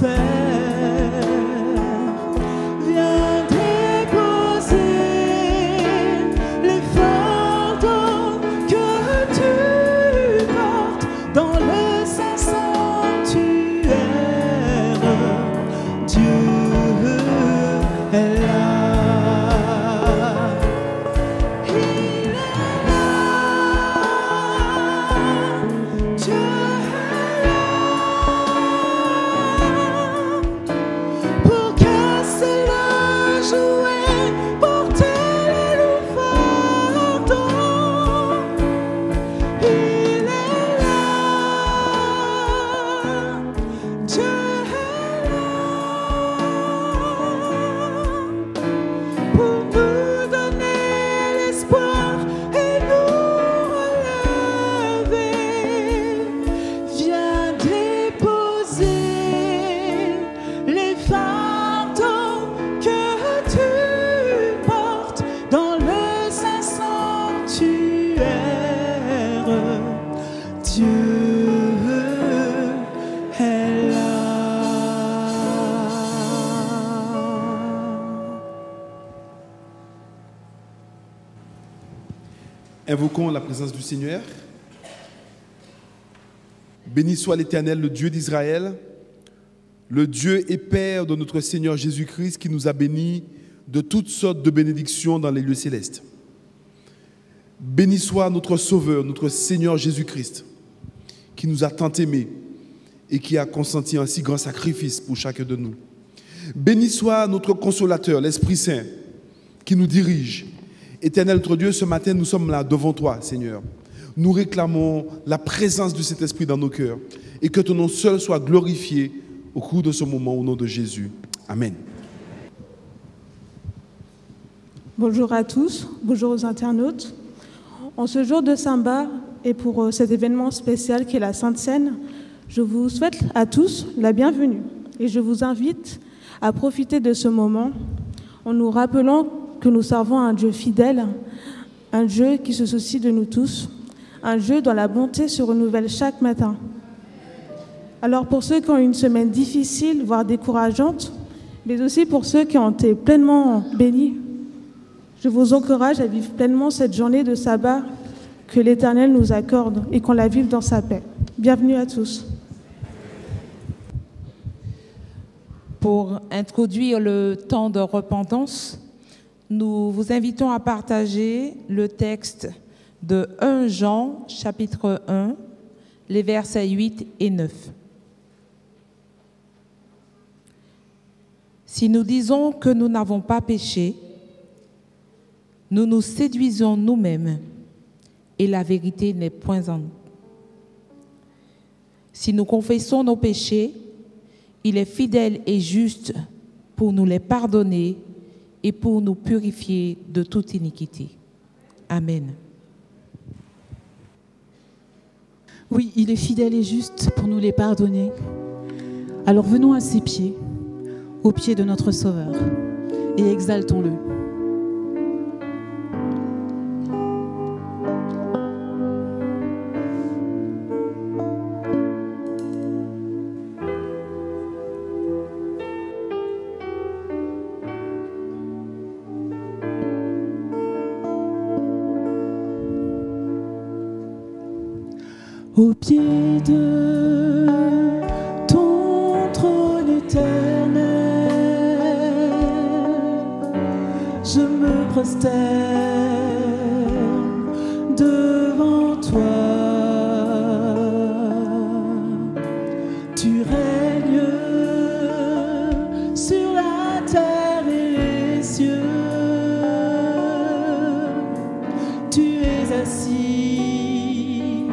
l'atmosphère. Viens déposer les fardeaux que tu portes dans le saint sanctuaire. Dieu est là. Invoquons la présence du Seigneur. Béni soit l'Éternel, le Dieu d'Israël, le Dieu et Père de notre Seigneur Jésus-Christ, qui nous a bénis de toutes sortes de bénédictions dans les lieux célestes. Béni soit notre Sauveur, notre Seigneur Jésus-Christ, qui nous a tant aimés et qui a consenti un si grand sacrifice pour chacun de nous. Béni soit notre Consolateur, l'Esprit Saint, qui nous dirige. Éternel notre Dieu, ce matin, nous sommes là devant toi, Seigneur. Nous réclamons la présence de cet Esprit dans nos cœurs et que ton nom seul soit glorifié au cours de ce moment, au nom de Jésus. Amen. Bonjour à tous, bonjour aux internautes. En ce jour de Saint-Barth et pour cet événement spécial qui est la Sainte Seine, je vous souhaite à tous la bienvenue et je vous invite à profiter de ce moment en nous rappelant que nous servons un Dieu fidèle, un Dieu qui se soucie de nous tous, un Dieu dont la bonté se renouvelle chaque matin. Alors pour ceux qui ont eu une semaine difficile, voire décourageante, mais aussi pour ceux qui ont été pleinement bénis, je vous encourage à vivre pleinement cette journée de sabbat que l'Éternel nous accorde et qu'on la vive dans sa paix. Bienvenue à tous. Pour introduire le temps de repentance, nous vous invitons à partager le texte de 1 Jean, chapitre 1, les versets 8 et 9. Si nous disons que nous n'avons pas péché, nous nous séduisons nous-mêmes et la vérité n'est point en nous. Si nous confessons nos péchés, il est fidèle et juste pour nous les pardonner et pour nous purifier de toute iniquité. Amen. Oui, il est fidèle et juste pour nous les pardonner. Alors venons à ses pieds, aux pieds de notre Sauveur, et exaltons-le. Au pied de ton trône éternel, je me prosterne devant toi. Tu règnes sur la terre et les cieux. Tu es assis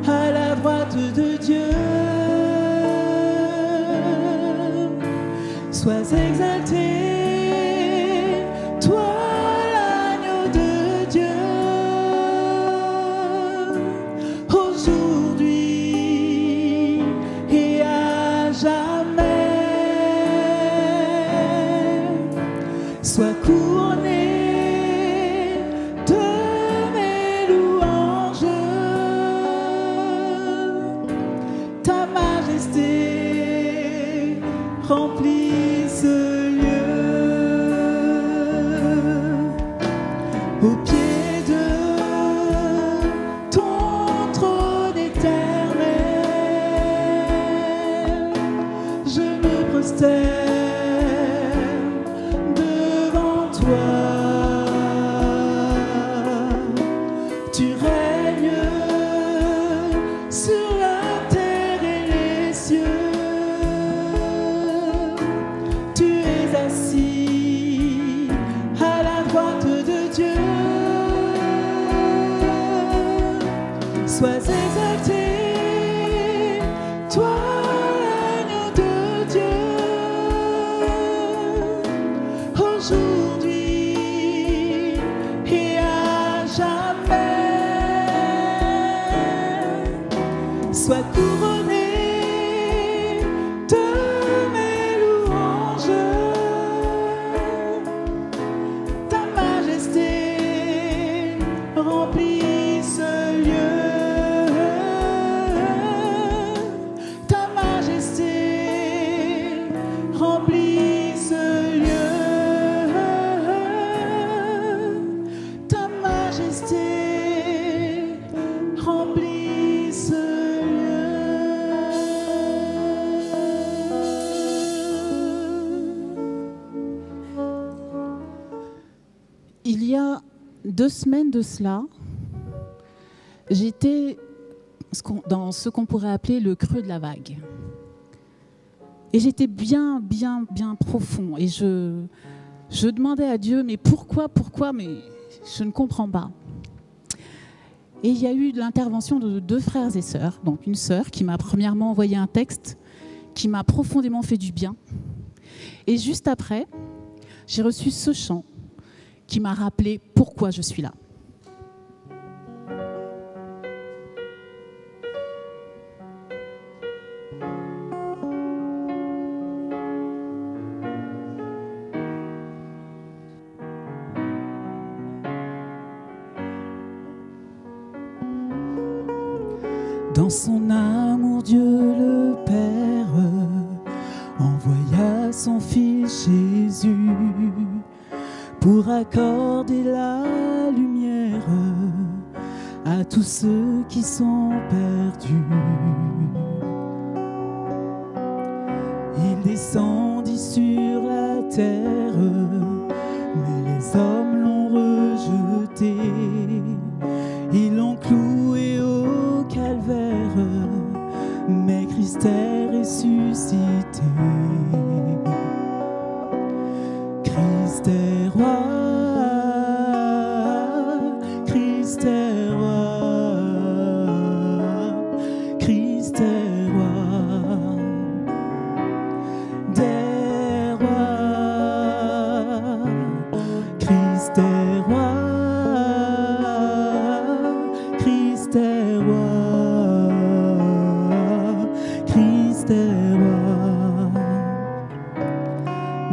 à la droite de Dieu. Sois exalté, toi l'agneau de Dieu, aujourd'hui et à jamais. Sois couronné de mes louanges. Ta majesté remplis ce lieu. Au pied de ton trône éternel, je me prosterne devant toi. Tu règnes sur la terre et les cieux. Tu es assis à la droite de Dieu. Sois exalté, toi l'agneau de Dieu, aujourd'hui et à jamais. Sois couronné de mes louanges. Ta majesté remplit ce lieu. Ta majesté remplit ce lieu. Ta majesté remplit ce lieu. Il y a 2 semaines de cela, j'étais dans ce qu'on pourrait appeler le creux de la vague. Et j'étais bien profond. Et je demandais à Dieu, mais pourquoi, mais je ne comprends pas. Et il y a eu l'intervention de 2 frères et sœurs. Donc une sœur qui m'a premièrement envoyé un texte qui m'a profondément fait du bien. Et juste après, j'ai reçu ce chant qui m'a rappelé pourquoi je suis là. Dans son amour, Dieu le Père envoya son Fils Jésus pour accorder la lumière à tous ceux qui sont perdus. Il descendit sur la terre, mais les hommes l'ont rejeté. Ils l'ont cloué au calvaire, mais Christ est ressuscité. Christ est roi, Christ est roi, Christ est roi, des rois, Christ est roi, Christ est roi, Christ est roi,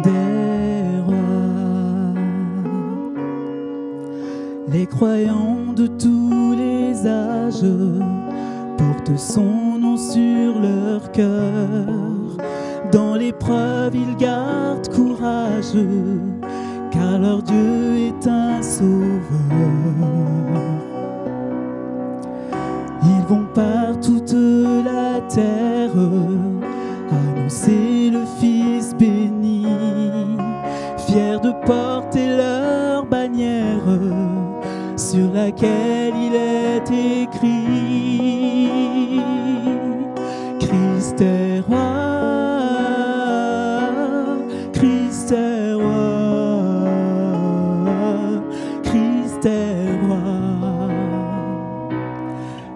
des rois. Les croyants de tous les âges portent son nom sur leur cœur. Dans l'épreuve, ils gardent courage, car leur Dieu est un sauveur. Ils vont par toute la terre annoncer le Fils béni, fiers de porter leur bannière sur laquelle il est écrit: Christ est roi, Christ est roi, Christ est roi,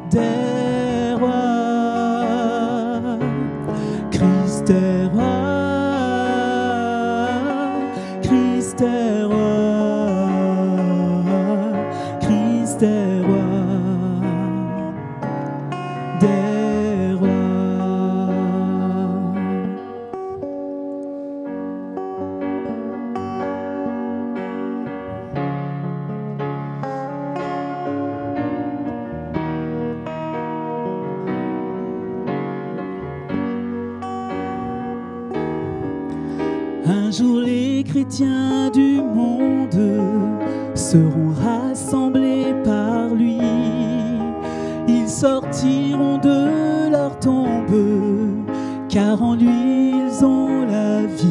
des rois, Christ est roi, Christ est roi, Christ est roi. Un jour les chrétiens du monde seront rassemblés par lui. Ils sortiront de leur tombe, car en lui ils ont la vie.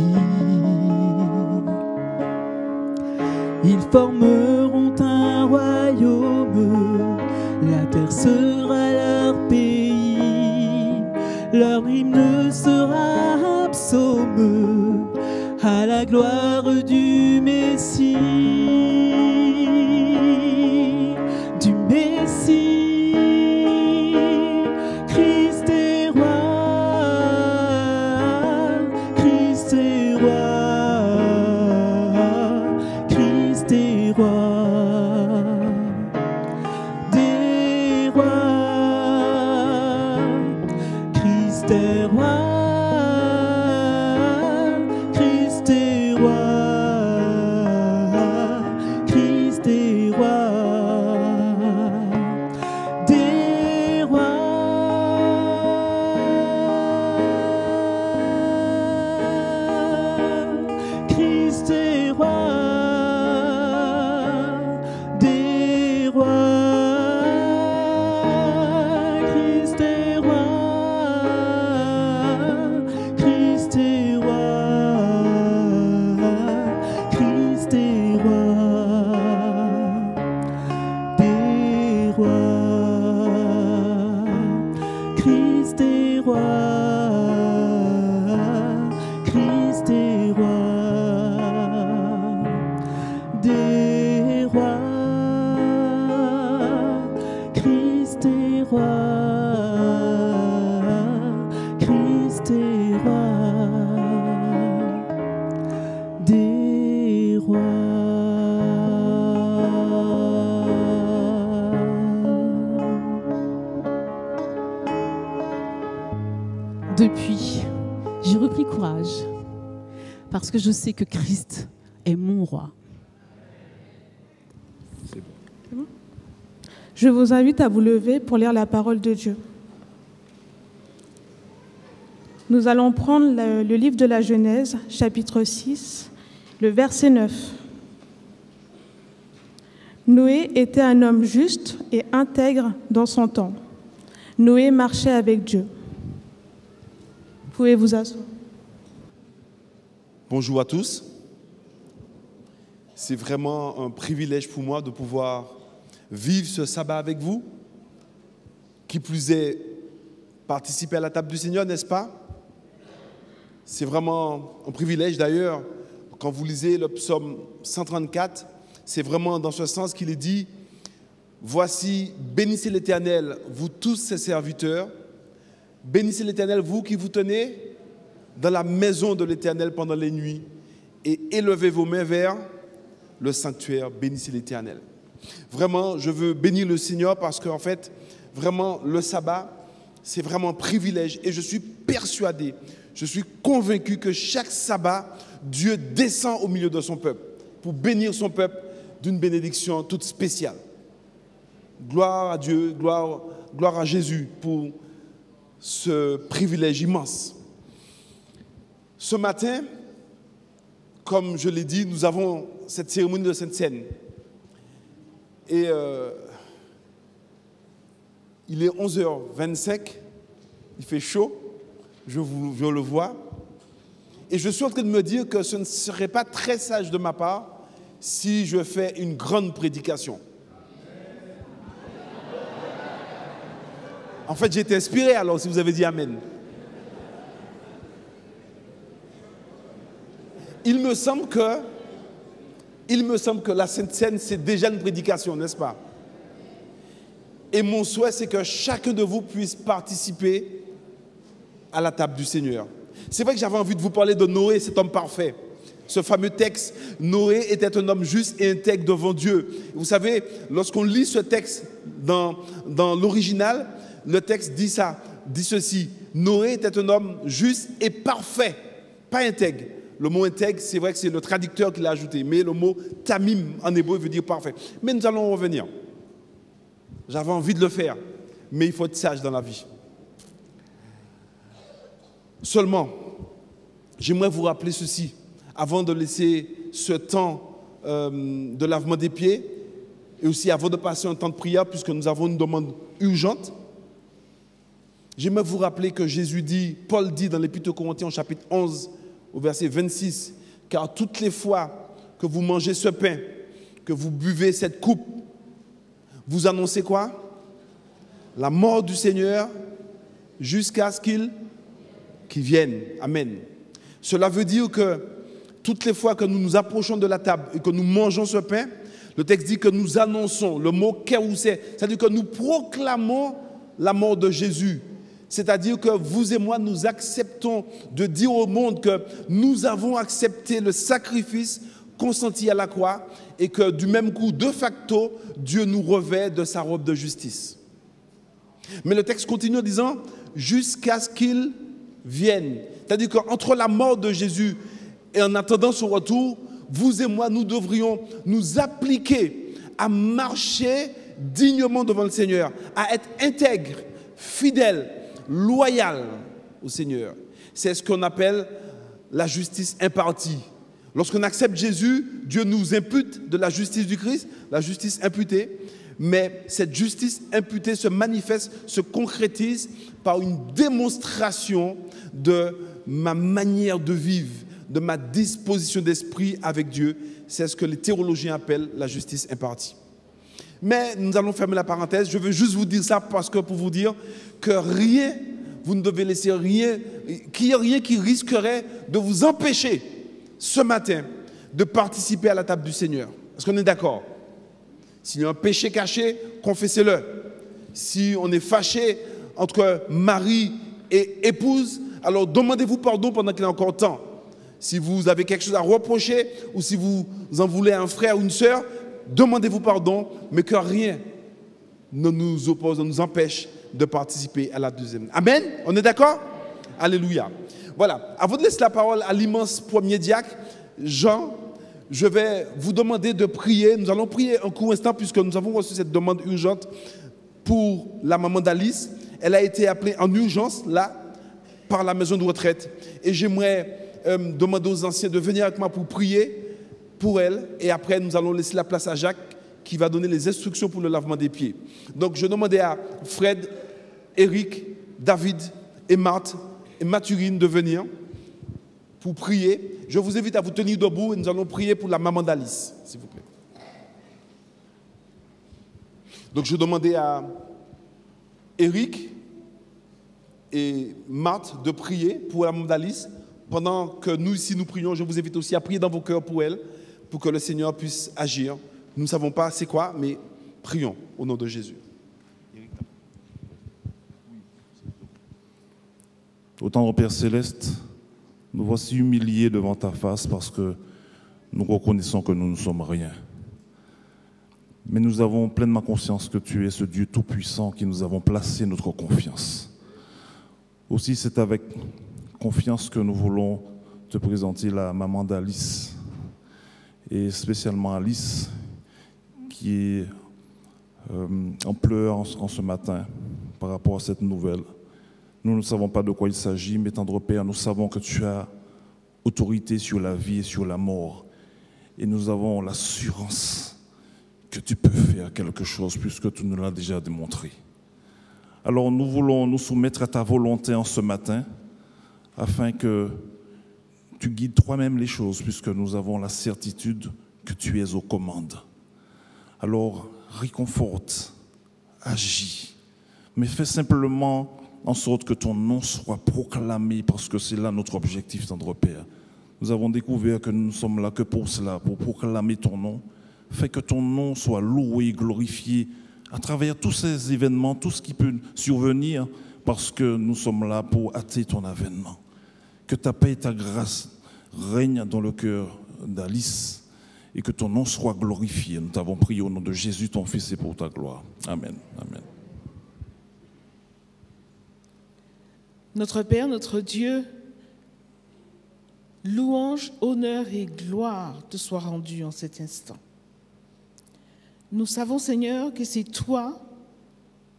Ils formeront un royaume, la terre sera leur pays. Leur hymne sera un psaume à la gloire du Messie. Du Messie. Christ est roi, Christ est roi, Christ est roi, des rois, Christ est roi, Christ est roi, Christ est roi, des rois. Christ est roi, des rois. Christ est roi, Christ est roi, Christ est roi, des rois. Christ est roi, Christ est roi, des rois. Christ est roi, Christ est roi, des rois. Depuis, j'ai repris courage parce que je sais que Christ est mon roi. Je vous invite à vous lever pour lire la parole de Dieu. Nous allons prendre le livre de la Genèse, chapitre 6, le verset 9. Noé était un homme juste et intègre dans son temps. Noé marchait avec Dieu. Pouvez vous asseoir. Bonjour à tous. C'est vraiment un privilège pour moi de pouvoir vivre ce sabbat avec vous. Qui plus est, participer à la table du Seigneur, n'est-ce pas? C'est vraiment un privilège. D'ailleurs, quand vous lisez le psaume 134, c'est vraiment dans ce sens qu'il est dit « Voici, bénissez l'Éternel, vous tous ses serviteurs. Bénissez l'Éternel, vous qui vous tenez dans la maison de l'Éternel pendant les nuits, et élevez vos mains vers le sanctuaire, bénissez l'Éternel. » Vraiment, je veux bénir le Seigneur parce qu'en fait, vraiment, le sabbat, c'est vraiment un privilège. Et je suis persuadé, je suis convaincu que chaque sabbat, Dieu descend au milieu de son peuple pour bénir son peuple d'une bénédiction toute spéciale. Gloire à Dieu, gloire à Jésus pour ce privilège immense. Ce matin, comme je l'ai dit, nous avons cette cérémonie de Sainte Seine. Et il est 11h25, il fait chaud, je le vois. Et je suis en train de me dire que ce ne serait pas très sage de ma part si je fais une grande prédication. En fait, j'ai été inspiré alors, si vous avez dit Amen. Il me semble que la Sainte Seine, c'est déjà une prédication, n'est-ce pas? Et mon souhait, c'est que chacun de vous puisse participer à la table du Seigneur. C'est vrai que j'avais envie de vous parler de Noé, cet homme parfait. Ce fameux texte, Noé était un homme juste et intègre devant Dieu. Vous savez, lorsqu'on lit ce texte dans l'original, le texte dit ceci. Noé était un homme juste et parfait, pas intègre. Le mot intègre, c'est vrai que c'est le traducteur qui l'a ajouté, mais le mot tamim en hébreu veut dire parfait. Mais nous allons revenir. J'avais envie de le faire, mais il faut être sage dans la vie. Seulement, j'aimerais vous rappeler ceci. avant de laisser ce temps de lavement des pieds, et aussi avant de passer un temps de prière, puisque nous avons une demande urgente, j'aimerais vous rappeler que Jésus dit, Paul dit dans l'Épître aux Corinthiens, au chapitre 11, au verset 26, « Car toutes les fois que vous mangez ce pain, que vous buvez cette coupe, vous annoncez quoi? La mort du Seigneur jusqu'à ce qu'il vienne. » Amen. Cela veut dire que toutes les fois que nous nous approchons de la table et que nous mangeons ce pain, le texte dit que nous annonçons le mot kéroussé, c'est-à-dire que nous proclamons la mort de Jésus. C'est-à-dire que vous et moi, nous acceptons de dire au monde que nous avons accepté le sacrifice consenti à la croix et que du même coup, de facto, Dieu nous revêt de sa robe de justice. Mais le texte continue en disant « jusqu'à ce qu'il vienne ». C'est-à-dire qu'entre la mort de Jésus et en attendant son retour, vous et moi, nous devrions nous appliquer à marcher dignement devant le Seigneur, à être intègres, fidèles, loyaux au Seigneur. C'est ce qu'on appelle la justice impartie. Lorsqu'on accepte Jésus, Dieu nous impute de la justice du Christ, la justice imputée, mais cette justice imputée se manifeste, se concrétise par une démonstration de ma manière de vivre, de ma disposition d'esprit avec Dieu. C'est ce que les théologiens appellent la justice impartie. Mais nous allons fermer la parenthèse. Je veux juste vous dire ça parce que pour vous dire que rien, vous ne devez laisser rien, qu'il n'y ait rien qui risquerait de vous empêcher ce matin de participer à la table du Seigneur. Est-ce qu'on est d'accord? S'il y a un péché caché, confessez-le. Si on est fâché entre mari et épouse, alors demandez-vous pardon pendant qu'il y a encore temps. Si vous avez quelque chose à reprocher ou si vous en voulez à un frère ou une sœur, demandez-vous pardon, mais que rien ne nous oppose, ne nous empêche de participer à la deuxième. Amen? On est d'accord? Alléluia. Voilà. Avant de laisser la parole à l'immense premier diacre, Jean, je vais vous demander de prier. Nous allons prier un court instant puisque nous avons reçu cette demande urgente pour la maman d'Alice. Elle a été appelée en urgence, là, par la maison de retraite. Et j'aimerais demander aux anciens de venir avec moi pour prier pour elle. Et après, nous allons laisser la place à Jacques qui va donner les instructions pour le lavement des pieds. Donc, je demandais à Fred, Eric, David et Marthe et Mathurine de venir pour prier. Je vous invite à vous tenir debout et nous allons prier pour la maman d'Alice, s'il vous plaît. Donc, je demandais à Eric et Marthe de prier pour la maman d'Alice. Pendant que nous ici nous prions, je vous invite aussi à prier dans vos cœurs pour elle, pour que le Seigneur puisse agir. Nous ne savons pas c'est quoi, mais prions au nom de Jésus. Ô tendre Père Céleste, nous voici humiliés devant ta face parce que nous reconnaissons que nous ne sommes rien. Mais nous avons pleinement conscience que tu es ce Dieu tout-puissant qui nous avons placé notre confiance. Aussi, c'est avec confiance que nous voulons te présenter la maman d'Alice, et spécialement Alice, qui est en pleurs en ce matin par rapport à cette nouvelle. Nous ne savons pas de quoi il s'agit, mais tendre Père, nous savons que tu as autorité sur la vie et sur la mort, et nous avons l'assurance que tu peux faire quelque chose puisque tu nous l'as déjà démontré. Alors nous voulons nous soumettre à ta volonté en ce matin, afin que tu guides toi-même les choses, puisque nous avons la certitude que tu es aux commandes. Alors, réconforte, agis, mais fais simplement en sorte que ton nom soit proclamé, parce que c'est là notre objectif, tendre Père. Nous avons découvert que nous ne sommes là que pour cela, pour proclamer ton nom. Fais que ton nom soit loué, glorifié, à travers tous ces événements, tout ce qui peut survenir, parce que nous sommes là pour hâter ton avènement. Que ta paix et ta grâce règnent dans le cœur d'Alice et que ton nom soit glorifié. Nous t'avons prié au nom de Jésus, ton Fils, et pour ta gloire. Amen. Amen. Notre Père, notre Dieu, louange, honneur et gloire te soient rendus en cet instant. Nous savons, Seigneur, que c'est toi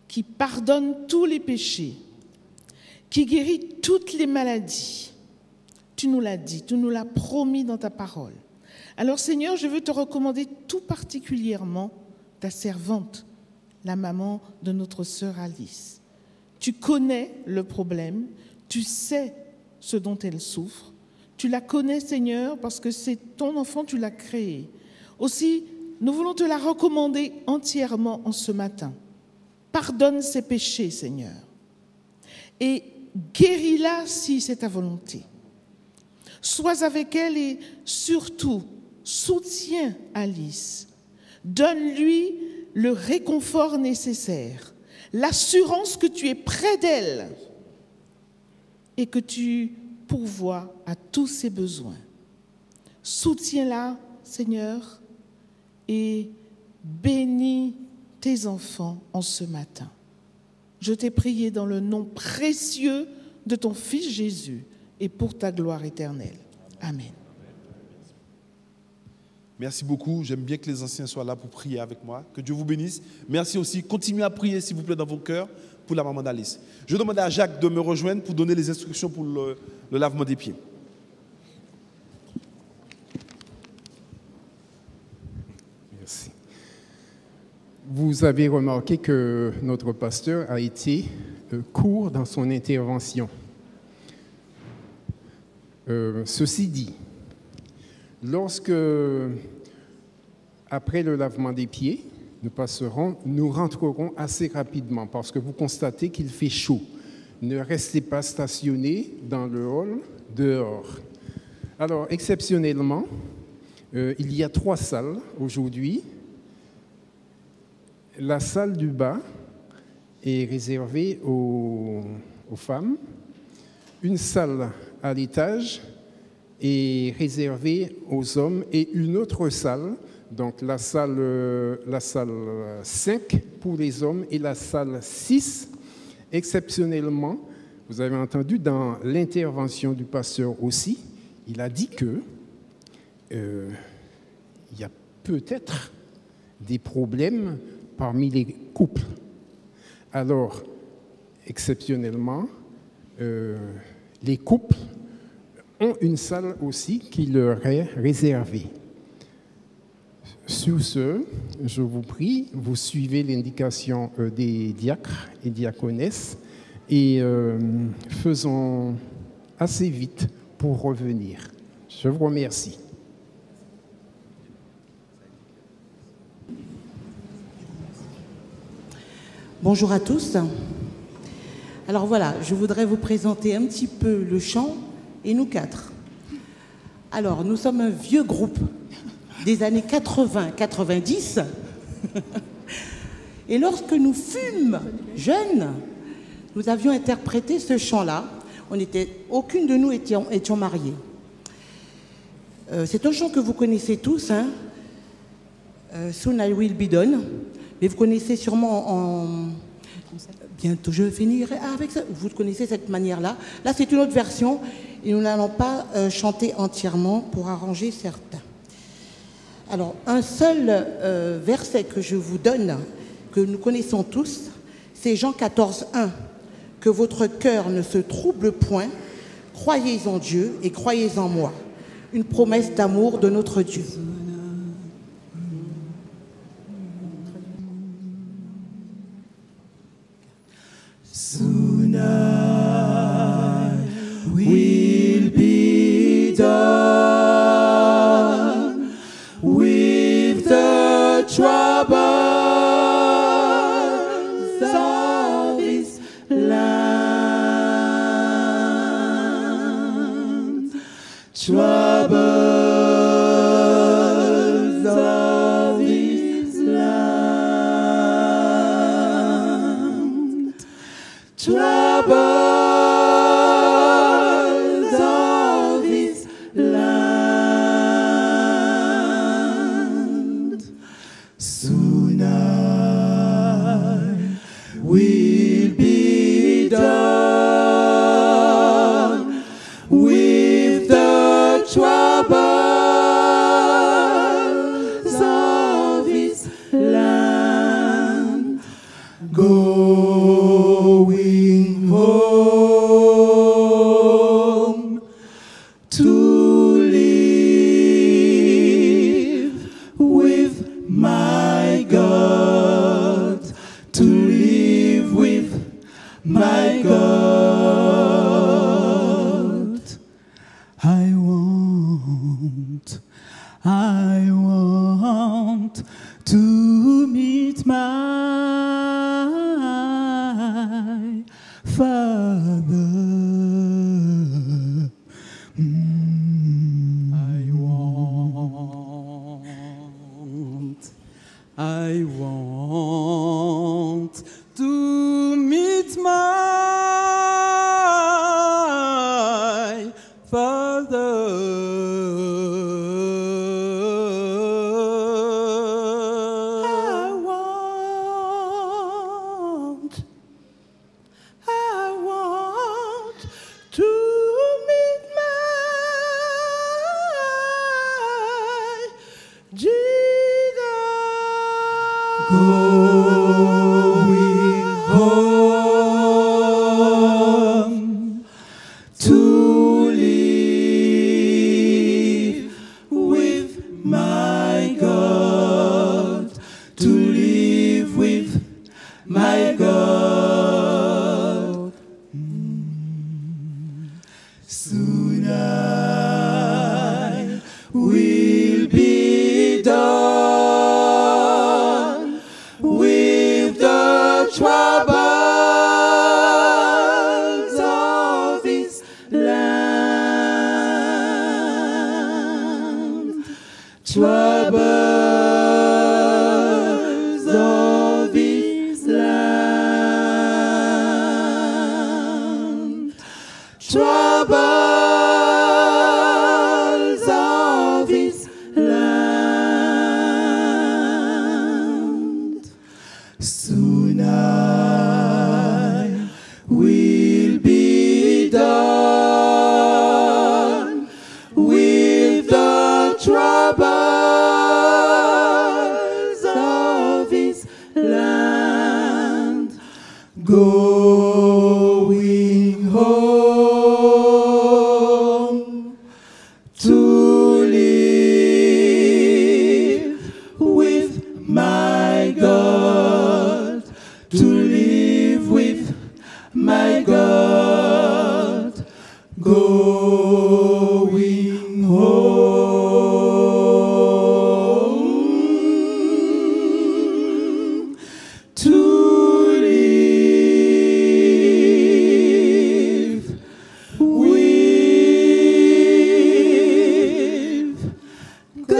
qui pardonnes tous les péchés, qui guérit toutes les maladies, Tu nous l'as dit, tu nous l'as promis dans ta parole. Alors Seigneur, je veux te recommander tout particulièrement ta servante, la maman de notre sœur Alice. Tu connais le problème, tu sais ce dont elle souffre. Tu la connais, Seigneur, parce que c'est ton enfant, tu l'as créé. Aussi, nous voulons te la recommander entièrement en ce matin. Pardonne ses péchés, Seigneur, et guéris-la si c'est ta volonté. Sois avec elle et surtout, soutiens Alice. Donne-lui le réconfort nécessaire, l'assurance que tu es près d'elle et que tu pourvois à tous ses besoins. Soutiens-la, Seigneur, et bénis tes enfants en ce matin. Je t'ai prié dans le nom précieux de ton Fils Jésus et pour ta gloire éternelle. Amen. Merci beaucoup. J'aime bien que les anciens soient là pour prier avec moi. Que Dieu vous bénisse. Merci aussi. Continuez à prier, s'il vous plaît, dans vos cœurs pour la maman d'Alice. Je demande à Jacques de me rejoindre pour donner les instructions pour le lavement des pieds. Merci. Vous avez remarqué que notre pasteur a été court dans son intervention. Ceci dit, lorsque, après le lavement des pieds, nous rentrerons assez rapidement parce que vous constatez qu'il fait chaud. Ne restez pas stationnés dans le hall, dehors. Alors, exceptionnellement, il y a 3 salles aujourd'hui. La salle du bas est réservée aux femmes. Une salle à l'étage est réservée aux hommes et une autre salle, donc la salle 5 pour les hommes et la salle 6, exceptionnellement, vous avez entendu dans l'intervention du pasteur aussi, il a dit que il y a peut-être des problèmes parmi les couples. Alors, exceptionnellement, les couples ont une salle aussi qui leur est réservée. Sur ce, je vous prie, vous suivez l'indication des diacres et diaconesses et faisons assez vite pour revenir. Je vous remercie. Bonjour à tous. Alors voilà, je voudrais vous présenter un petit peu le chant et nous 4. Alors, nous sommes un vieux groupe des années 80-90. Et lorsque nous fûmes jeunes, nous avions interprété ce chant-là. Aucune de nous étions mariées. C'est un chant que vous connaissez tous, hein? Soon I Will Be Done. Mais vous connaissez sûrement bientôt je finirai avec ça. Vous connaissez cette manière-là. Là, c'est une autre version et nous n'allons pas chanter entièrement pour arranger certains. Alors, un seul verset que je vous donne, que nous connaissons tous, c'est Jean 14, 1. Que votre cœur ne se trouble point, croyez en Dieu et croyez en moi. Une promesse d'amour de notre Dieu. Soon I will be done with the troubles of this land. Troubles of this land. Troubles of this land. Soon I will be done with the trouble I want to meet my Jesus. Going home to live with my God, to live with my God. Soon I will be done with the troubles of this land. Troubles of this land. Troubles of this land. Soon I will be done with the troubles of this land. Going home to live with my God, to live with my God. Going home to live with God.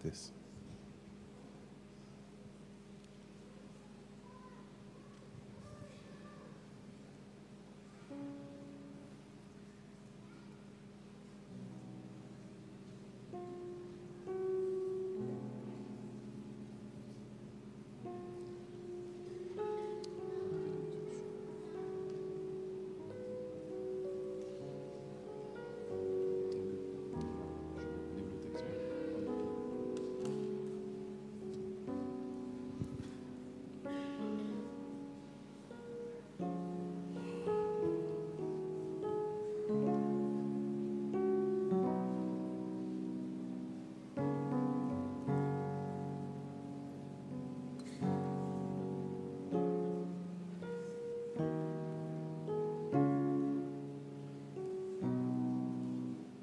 Yes.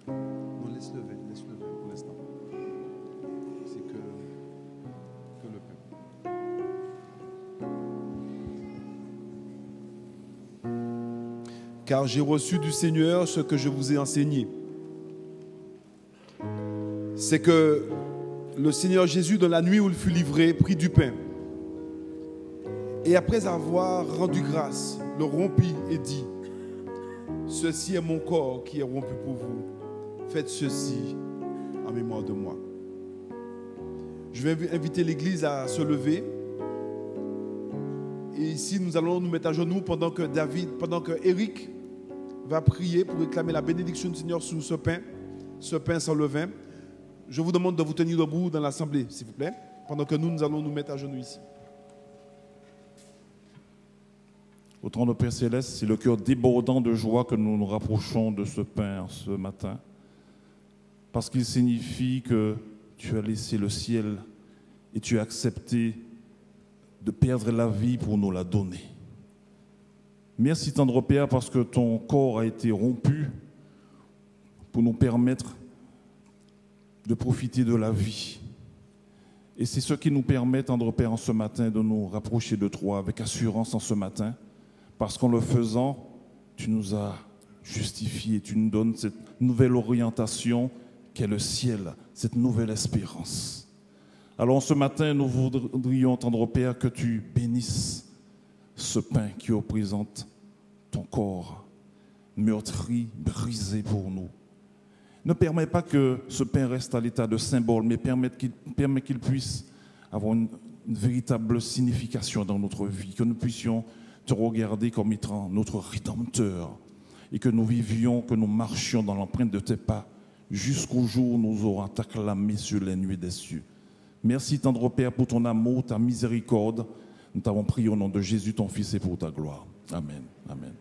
Non, laisse le vin pour l'instant. C'est que le pain. Car j'ai reçu du Seigneur ce que je vous ai enseigné. C'est que le Seigneur Jésus, dans la nuit où il fut livré, prit du pain. Et après avoir rendu grâce, le rompit et dit: ceci est mon corps qui est rompu pour vous. Faites ceci en mémoire de moi. Je vais inviter l'Église à se lever. Et ici, nous allons nous mettre à genoux pendant que Eric va prier pour réclamer la bénédiction du Seigneur sur ce pain sans levain. Je vous demande de vous tenir debout dans l'assemblée, s'il vous plaît, pendant que nous allons nous mettre à genoux ici. Au trône de Père Céleste, c'est le cœur débordant de joie que nous nous rapprochons de ce pain ce matin, parce qu'il signifie que tu as laissé le ciel et tu as accepté de perdre la vie pour nous la donner. Merci tendre Père, parce que ton corps a été rompu pour nous permettre de profiter de la vie. Et c'est ce qui nous permet, tendre Père, en ce matin, de nous rapprocher de toi avec assurance en ce matin, parce qu'en le faisant, tu nous as justifiés, tu nous donnes cette nouvelle orientation qu'est le ciel, cette nouvelle espérance. Alors ce matin, nous voudrions, tendre Père, que tu bénisses ce pain qui représente ton corps, meurtri, brisé pour nous. Ne permets pas que ce pain reste à l'état de symbole, mais permets qu'il puisse avoir une véritable signification dans notre vie, que nous puissions te regarder comme étant notre Rédempteur et que nous vivions, que nous marchions dans l'empreinte de tes pas jusqu'au jour où nous aurons t'acclamé sur les nuées des cieux. Merci, tendre Père, pour ton amour, ta miséricorde. Nous t'avons prié au nom de Jésus, ton Fils, et pour ta gloire. Amen. Amen.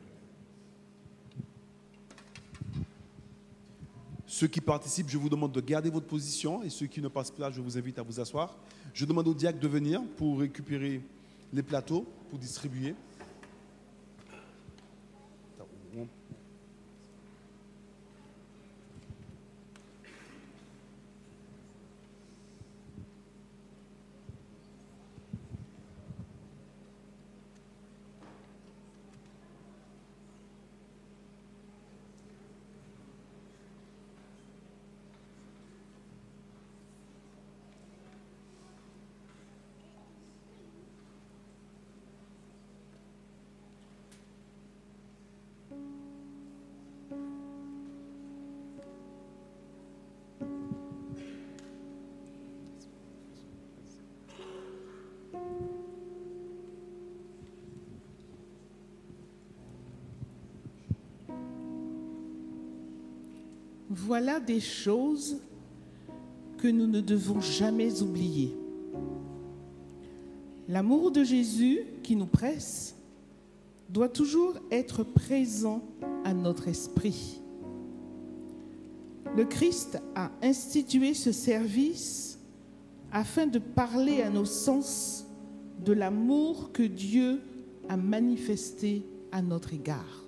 Ceux qui participent, je vous demande de garder votre position, et ceux qui ne passent pas, je vous invite à vous asseoir. Je demande aux diacres de venir pour récupérer les plateaux, pour distribuer. Voilà des choses que nous ne devons jamais oublier. L'amour de Jésus qui nous presse doit toujours être présent à notre esprit. Le Christ a institué ce service afin de parler à nos sens de l'amour que Dieu a manifesté à notre égard.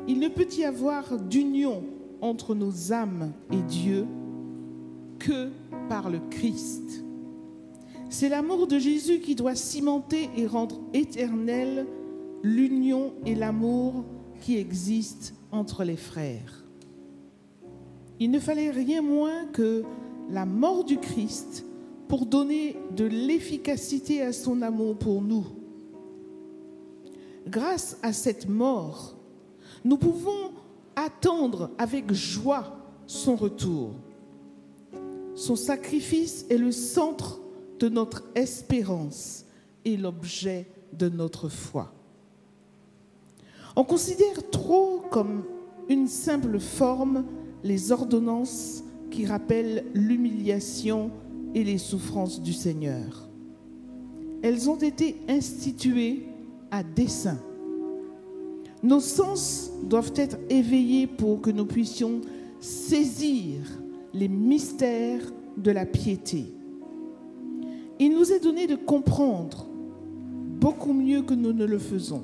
Il ne peut y avoir d'union entre nos âmes et Dieu que par le Christ. C'est l'amour de Jésus qui doit cimenter et rendre éternel l'union et l'amour qui existent entre les frères. Il ne fallait rien moins que la mort du Christ pour donner de l'efficacité à son amour pour nous. Grâce à cette mort, nous pouvons attendre avec joie son retour. Son sacrifice est le centre de notre espérance et l'objet de notre foi. On considère trop comme une simple forme les ordonnances qui rappellent l'humiliation et les souffrances du Seigneur. Elles ont été instituées à dessein. Nos sens doivent être éveillés pour que nous puissions saisir les mystères de la piété. Il nous est donné de comprendre beaucoup mieux que nous ne le faisons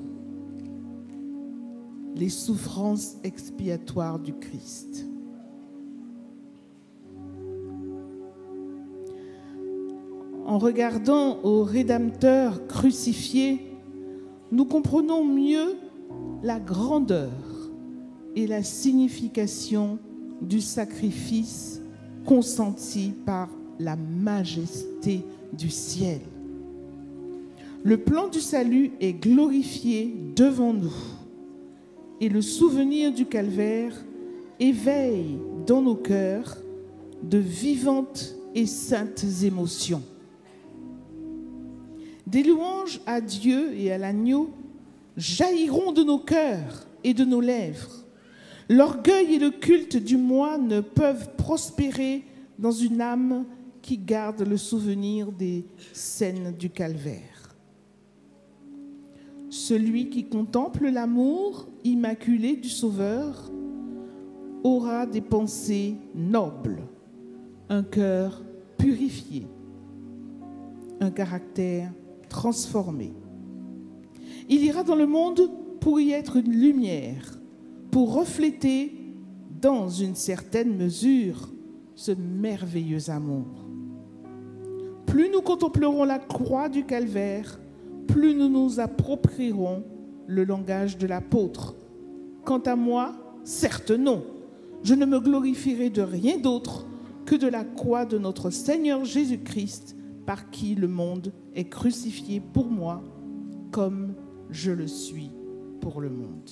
les souffrances expiatoires du Christ. En regardant au Rédempteur crucifié, nous comprenons mieux la grandeur et la signification du sacrifice consenti par la majesté du ciel. Le plan du salut est glorifié devant nous et le souvenir du calvaire éveille dans nos cœurs de vivantes et saintes émotions. Des louanges à Dieu et à l'agneau jailliront de nos cœurs et de nos lèvres. L'orgueil et le culte du moi ne peuvent prospérer dans une âme qui garde le souvenir des scènes du calvaire. Celui qui contemple l'amour immaculé du Sauveur aura des pensées nobles, un cœur purifié, un caractère transformé. Il ira dans le monde pour y être une lumière, pour refléter dans une certaine mesure, ce merveilleux amour. Plus nous contemplerons la croix du calvaire, plus nous nous approprierons le langage de l'apôtre. Quant à moi, certes non, je ne me glorifierai de rien d'autre que de la croix de notre Seigneur Jésus-Christ, par qui le monde est crucifié pour moi, comme je le suis pour le monde.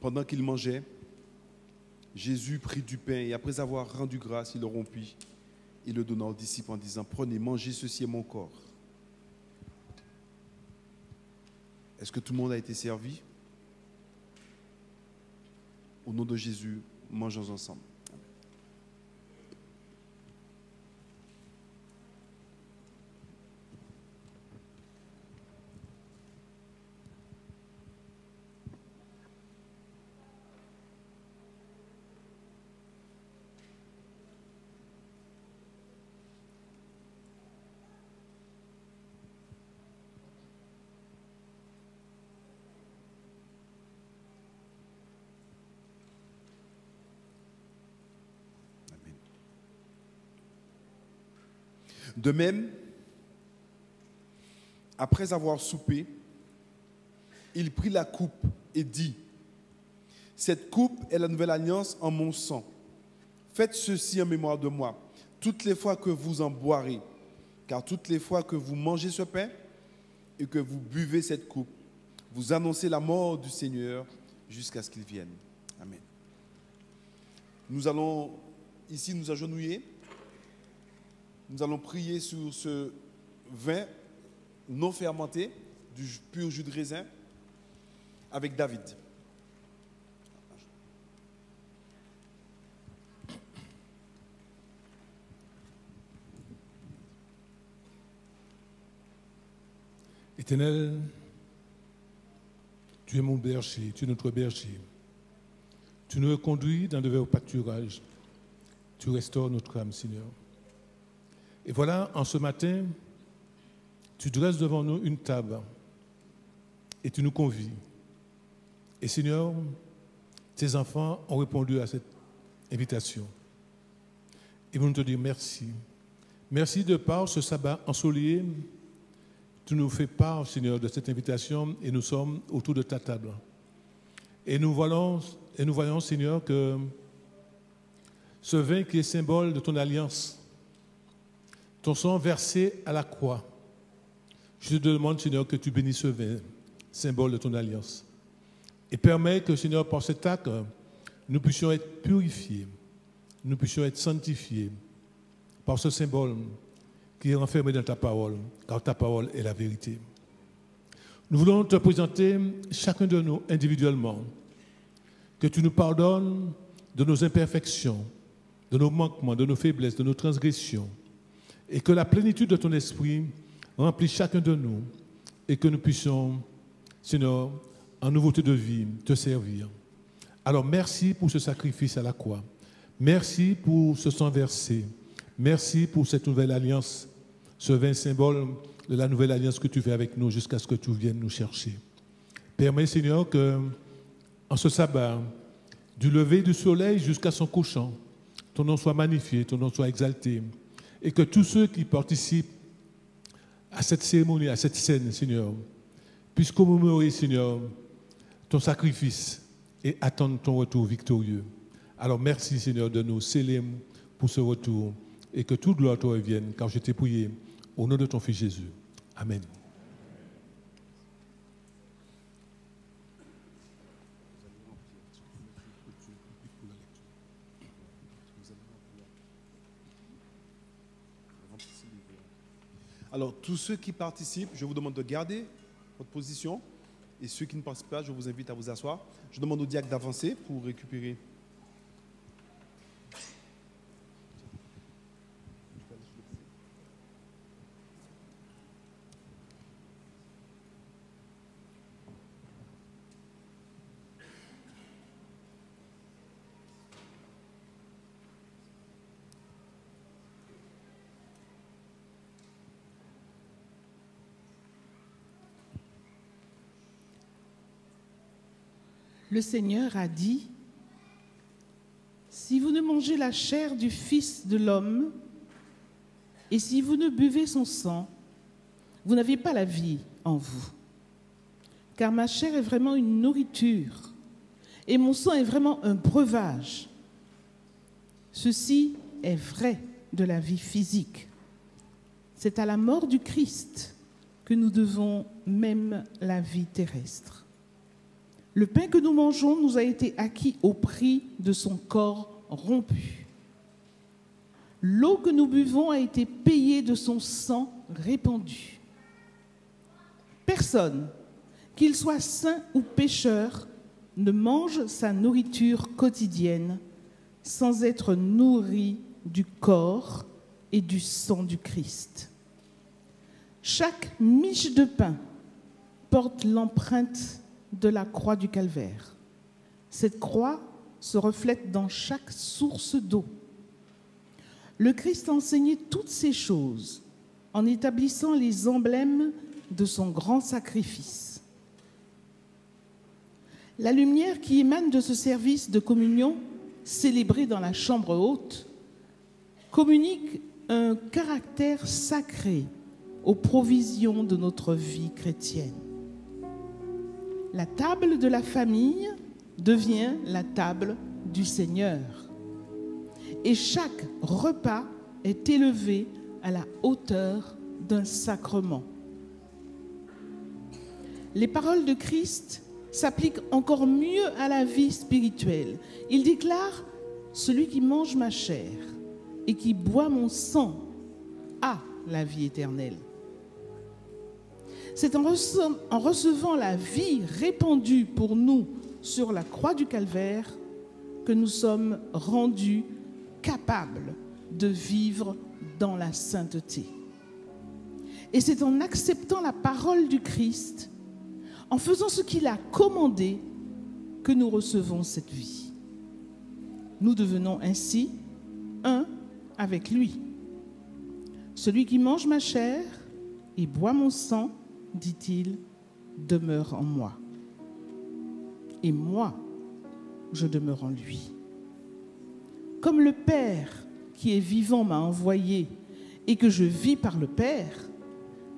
Pendant qu'ils mangeaient, Jésus prit du pain et après avoir rendu grâce, il le rompit et le donna aux disciples en disant: prenez, mangez, ceci est mon corps. Est-ce que tout le monde a été servi? Au nom de Jésus, mangeons ensemble. De même, après avoir soupé, il prit la coupe et dit: cette coupe est la nouvelle alliance en mon sang. Faites ceci en mémoire de moi, toutes les fois que vous en boirez, car toutes les fois que vous mangez ce pain et que vous buvez cette coupe, vous annoncez la mort du Seigneur jusqu'à ce qu'il vienne. Amen. Nous allons ici nous agenouiller. Nous allons prier sur ce vin non fermenté, du pur jus de raisin, avec David. Éternel, tu es mon berger, tu es notre berger. Tu nous conduis dans de verts pâturages. Tu restaures notre âme, Seigneur. Et voilà, en ce matin, tu dresses devant nous une table et tu nous convies. Et Seigneur, tes enfants ont répondu à cette invitation. Et nous te dire merci. Merci de par ce sabbat ensoleillé. Tu nous fais part, Seigneur, de cette invitation et nous sommes autour de ta table. Et nous voyons, Seigneur, que ce vin qui est symbole de ton alliance, ton sang versé à la croix. Je te demande, Seigneur, que tu bénisses ce vin, symbole de ton alliance. Et permets que, Seigneur, par cet acte, nous puissions être purifiés, nous puissions être sanctifiés par ce symbole qui est renfermé dans ta parole, car ta parole est la vérité. Nous voulons te présenter chacun de nous individuellement, que tu nous pardonnes de nos imperfections, de nos manquements, de nos faiblesses, de nos transgressions, et que la plénitude de ton esprit remplisse chacun de nous et que nous puissions, Seigneur, en nouveauté de vie, te servir. Alors merci pour ce sacrifice à la croix. Merci pour ce sang versé. Merci pour cette nouvelle alliance, ce vin symbole de la nouvelle alliance que tu fais avec nous jusqu'à ce que tu viennes nous chercher. Permets, Seigneur, que en ce sabbat, du lever du soleil jusqu'à son couchant, ton nom soit magnifié, ton nom soit exalté. Et que tous ceux qui participent à cette cérémonie, à cette scène, Seigneur, puissent commémorer, Seigneur, ton sacrifice et attendre ton retour victorieux. Alors merci, Seigneur, de nous sceller pour ce retour et que toute gloire te revienne, car je t'ai prié au nom de ton Fils Jésus. Amen. Alors, tous ceux qui participent, je vous demande de garder votre position. Et ceux qui ne participent pas, je vous invite à vous asseoir. Je demande au diacre d'avancer pour récupérer. Le Seigneur a dit, « Si vous ne mangez la chair du Fils de l'homme, et si vous ne buvez son sang, vous n'avez pas la vie en vous. Car ma chair est vraiment une nourriture, et mon sang est vraiment un breuvage. Ceci est vrai de la vie physique. C'est à la mort du Christ que nous devons même la vie terrestre. Le pain que nous mangeons nous a été acquis au prix de son corps rompu. L'eau que nous buvons a été payée de son sang répandu. Personne, qu'il soit saint ou pécheur, ne mange sa nourriture quotidienne sans être nourri du corps et du sang du Christ. Chaque miche de pain porte l'empreinte de la croix du calvaire. Cette croix se reflète dans chaque source d'eau. Le Christ a enseigné toutes ces choses en établissant les emblèmes de son grand sacrifice. La lumière qui émane de ce service de communion, célébré dans la chambre haute, communique un caractère sacré aux provisions de notre vie chrétienne. La table de la famille devient la table du Seigneur. Et chaque repas est élevé à la hauteur d'un sacrement. Les paroles de Christ s'appliquent encore mieux à la vie spirituelle. Il déclare « Celui qui mange ma chair et qui boit mon sang a la vie éternelle ». C'est en recevant la vie répandue pour nous sur la croix du calvaire que nous sommes rendus capables de vivre dans la sainteté. Et c'est en acceptant la parole du Christ, en faisant ce qu'il a commandé, que nous recevons cette vie. Nous devenons ainsi un avec lui. Celui qui mange ma chair et boit mon sang, dit-il, demeure en moi. Et moi, je demeure en lui. Comme le Père qui est vivant m'a envoyé et que je vis par le Père,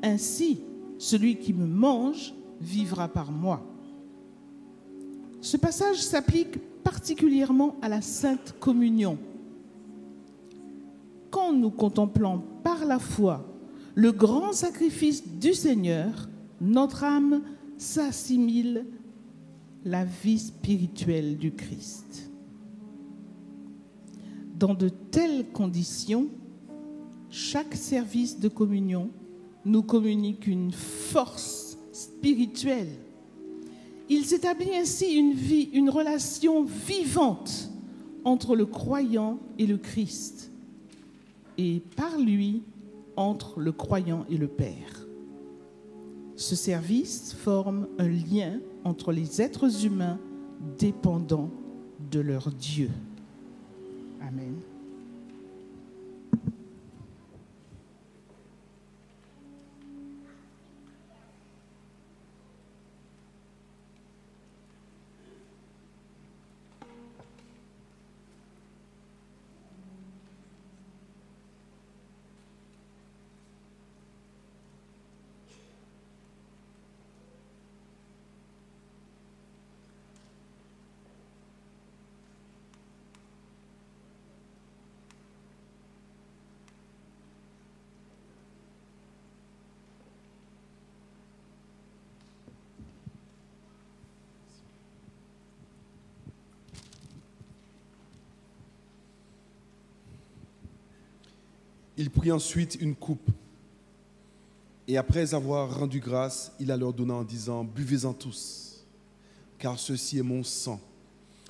ainsi celui qui me mange vivra par moi. Ce passage s'applique particulièrement à la Sainte Communion. Quand nous contemplons par la foi le grand sacrifice du Seigneur, notre âme s'assimile la vie spirituelle du Christ. Dans de telles conditions, chaque service de communion nous communique une force spirituelle. Il s'établit ainsi une relation vivante entre le croyant et le Christ, et par lui, entre le croyant et le Père. Ce service forme un lien entre les êtres humains dépendants de leur Dieu. Amen. Il prit ensuite une coupe Et après avoir rendu grâce, il la leur donna en disant, buvez-en tous, car ceci est mon sang,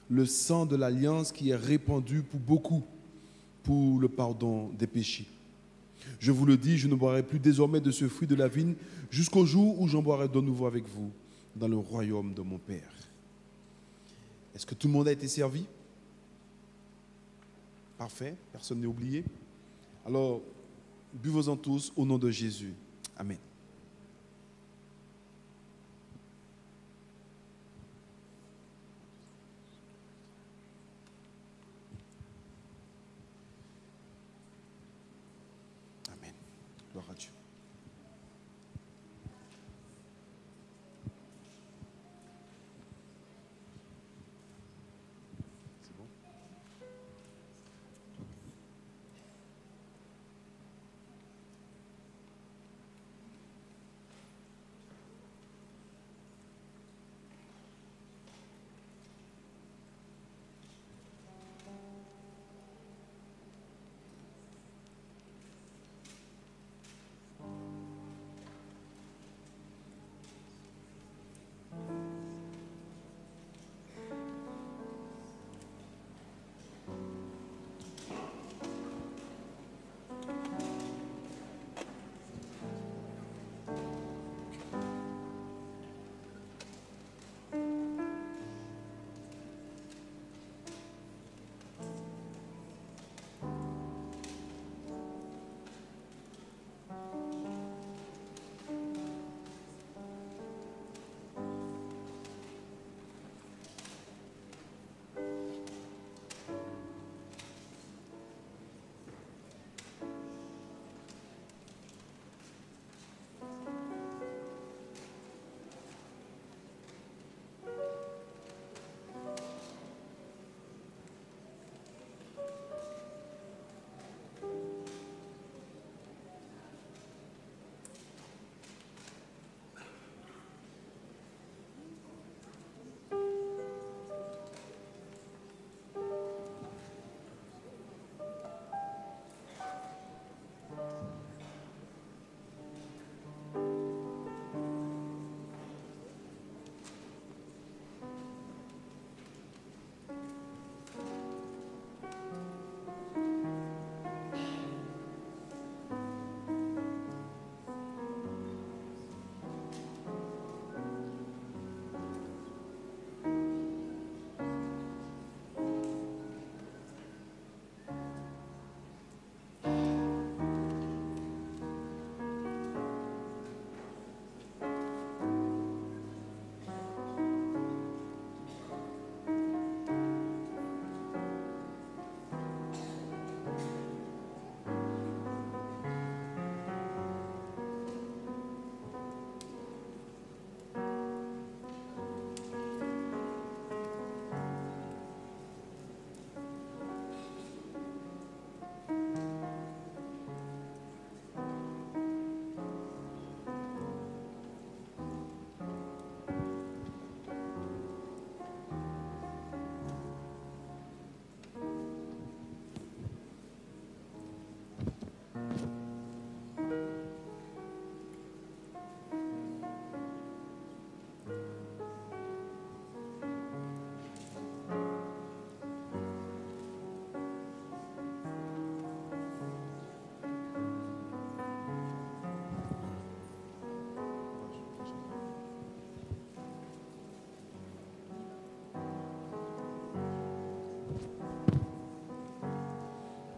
le sang de l'alliance qui est répandu pour beaucoup, pour le pardon des péchés. Je vous le dis, je ne boirai plus désormais de ce fruit de la vigne jusqu'au jour où j'en boirai de nouveau avec vous dans le royaume de mon Père. Est-ce que tout le monde a été servi? Parfait, personne n'est oublié. Alors, buvons-en tous au nom de Jésus. Amen. Amen. Gloire à Dieu. C'est bon?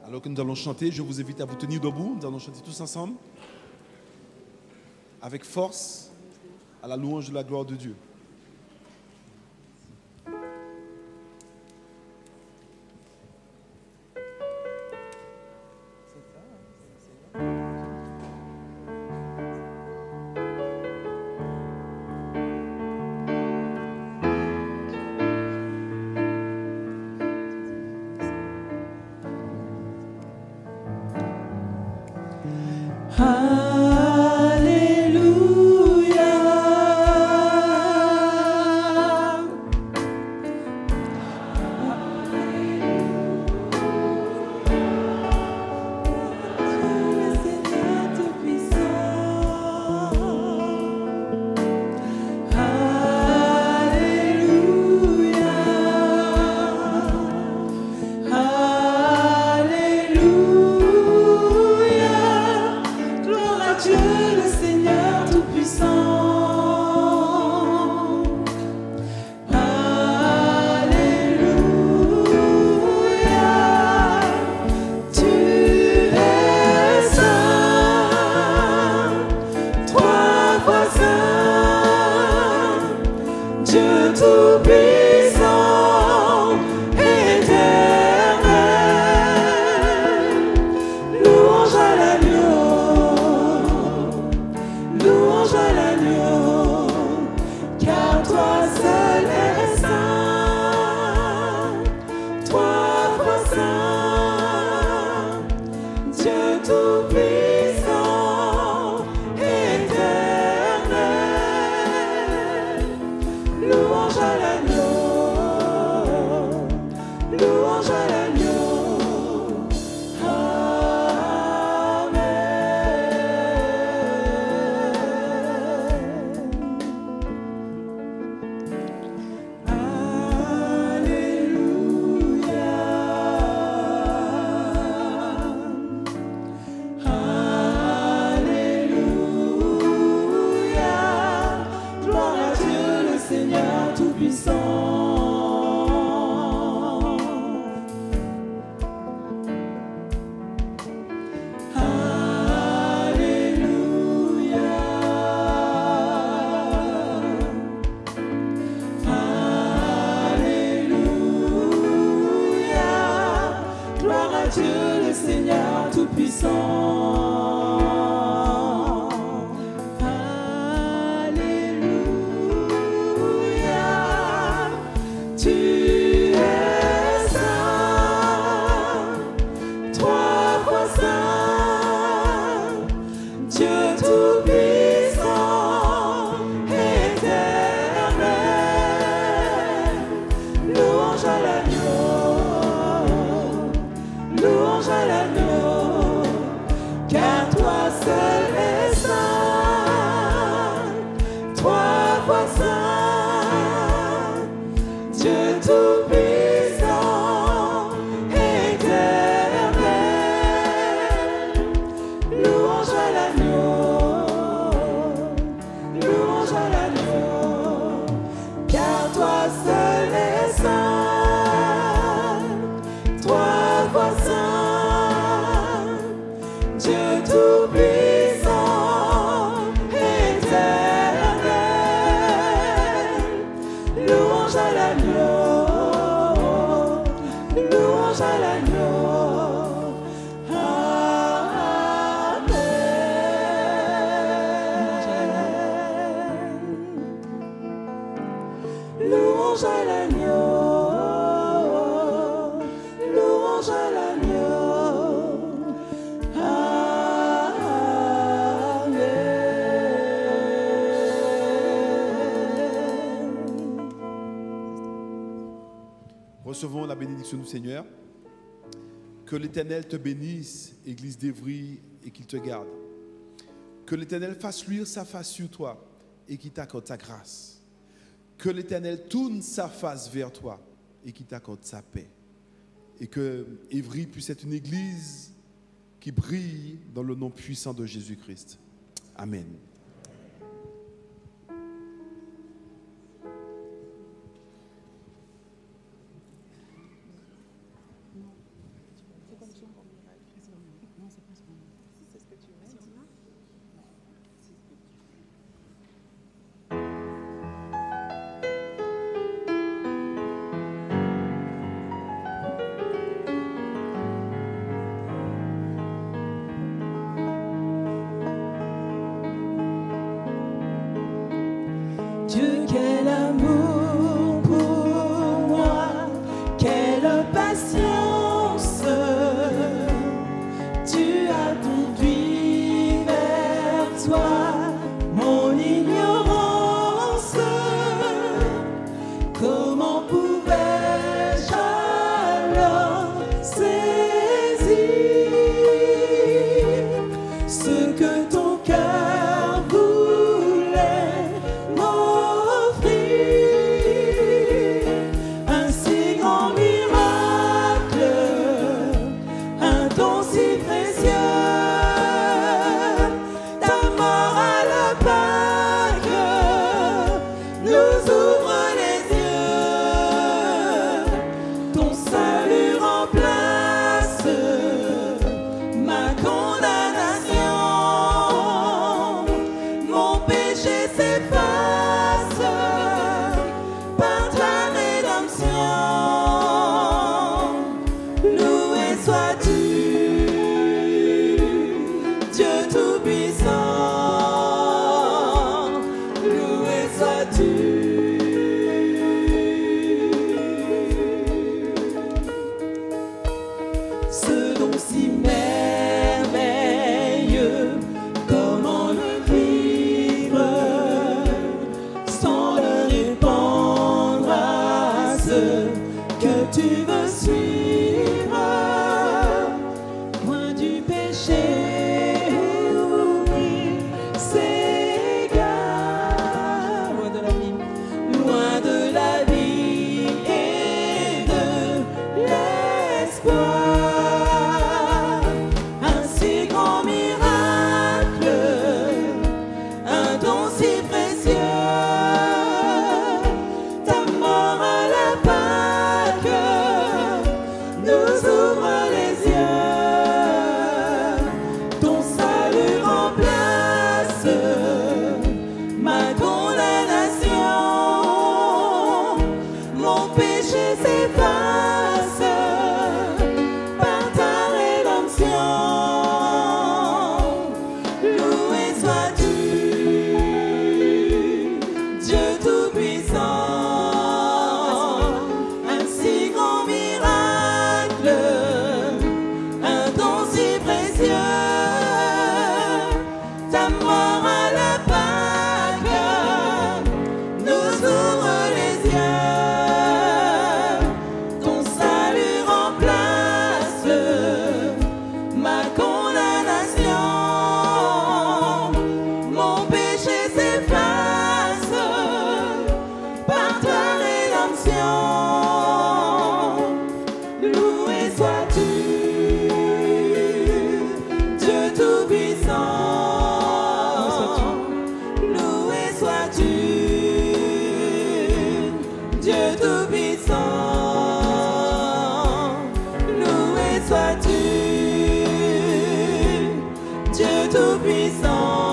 Alors que nous allons chanter, je vous invite à vous tenir debout. Nous allons chanter tous ensemble, avec force, à la louange de la gloire de Dieu. Alléluia. Tout-Puissant, éternel, louange à l'agneau, louange à l'agneau, car toi seul es saint, trois fois saint, Dieu Tout-Puissant, éternel, louange à l'agneau, louange à l'agneau. Gloire à Dieu le Seigneur Tout-Puissant. Alléluia. Alléluia. Gloire à Dieu le Seigneur Tout-Puissant. Alléluia, tu es saint, trois fois saint, Dieu Tout-Puissant, éternel, louange à l'agneau, louange à l'agneau, car toi seul es saint, trois fois saint, Dieu Tout-Puissant, éternel, louange à l'agneau, louange à l'agneau, car toi seul es saint, trois fois saint, Dieu Tout-Puissant, éternel, louange à l'agneau, louange à l'agneau. Amen. Louange à l'agneau, louange à l'agneau. Amen. Recevons la bénédiction du Seigneur. Que l'Éternel te bénisse, Église d'Évry, et qu'il te garde. Que l'Éternel fasse luire sa face sur toi et qu'il t'accorde sa grâce. Que l'Éternel tourne sa face vers toi et qu'il t'accorde sa paix. Et que Évry puisse être une église qui brille dans le nom puissant de Jésus-Christ. Amen. Dieu, quel amour pour moi, quelle patience, tu as conduit vers toi mon ignorance. Comment pouvais-je alors saisir ce que ton cœur voulait m'offrir? Ce don si merveilleux, comment le vivre sans le répandre à ceux que tu veux suivre, loin du péché, oublie ses égards, loin de la vie et de l'espoir. Un si grand miracle, un don si précieux, ta mort à la Pâque nous ouvre les yeux. Ton salut remplace ma condamnation, mon péché s'efface par ta rédemption. Loué sois-tu, Dieu Tout-Puissant. Un si grand miracle, un don si précieux, ta mort à la Pâque nous ouvre les yeux. Ton salut remplace ma condamnation, mon péché s'efface par ta rédemption. Loué sois-tu, Dieu Tout-Puissant. Loué sois-tu, Dieu Tout-Puissant. Loué sois-tu, Dieu Tout-Puissant.